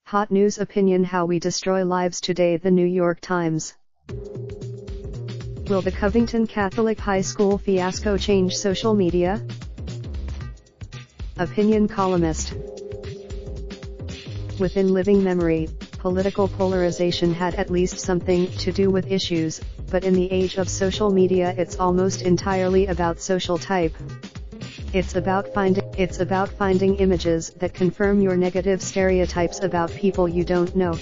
Hot news opinion: how we destroy lives today. The New York Times. Will the Covington Catholic High School fiasco change social media? Opinion columnist. Within living memory, political polarization had at least something to do with issues, but in the age of social media it's almost entirely about social type. It's about finding images that confirm your negative stereotypes about people you don't know.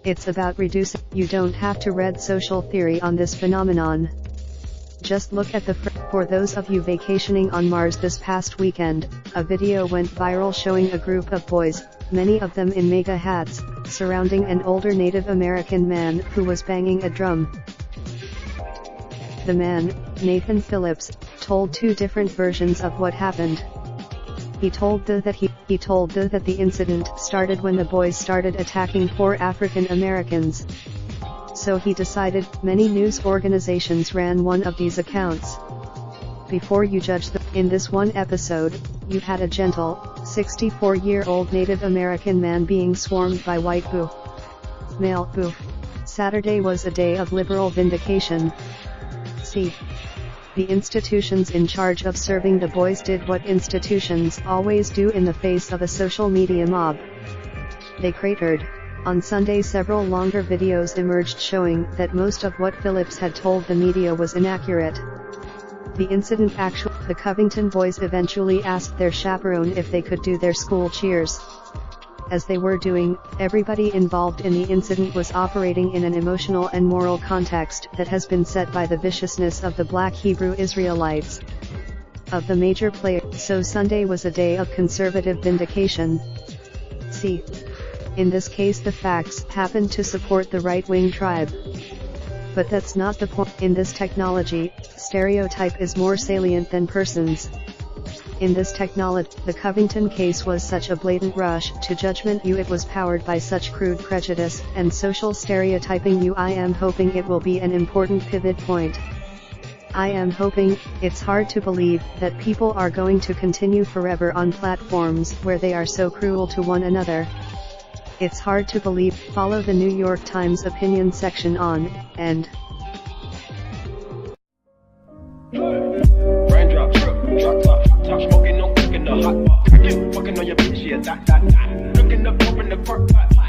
It's about reducing. You don't have to read social theory on this phenomenon. Just look at for those of you vacationing on Mars this past weekend, a video went viral showing a group of boys, many of them in MAGA hats, surrounding an older Native American man who was banging a drum. The man, Nathan Phillips, told two different versions of what happened. He told that the incident started when the boys started attacking poor African Americans. So he decided. Many news organizations ran one of these accounts. Before you judge in this one episode, you had a gentle, 64-year-old Native American man being swarmed by white male boo. Saturday was a day of liberal vindication. See. The institutions in charge of serving the boys did what institutions always do in the face of a social media mob. They cratered. On Sunday, several longer videos emerged showing that most of what Phillips had told the media was inaccurate. The Covington boys eventually asked their chaperone if they could do their school cheers. As they were doing, everybody involved in the incident was operating in an emotional and moral context that has been set by the viciousness of the Black Hebrew Israelites. Of the major players, so Sunday was a day of conservative vindication. See. In this case the facts happened to support the right-wing tribe. But that's not the point. In this technology, stereotype is more salient than persons. In this technology, the Covington case was such a blatant rush to judgment. It was powered by such crude prejudice and social stereotyping. I am hoping it will be an important pivot point. I am hoping. It's hard to believe that people are going to continue forever on platforms where they are so cruel to one another. It's hard to believe. Follow the New York Times opinion section on, and raindrop, drop top, smoking, no cooking the hot pot. Fucking on your bitch, yeah, that. Looking up, open the park pot.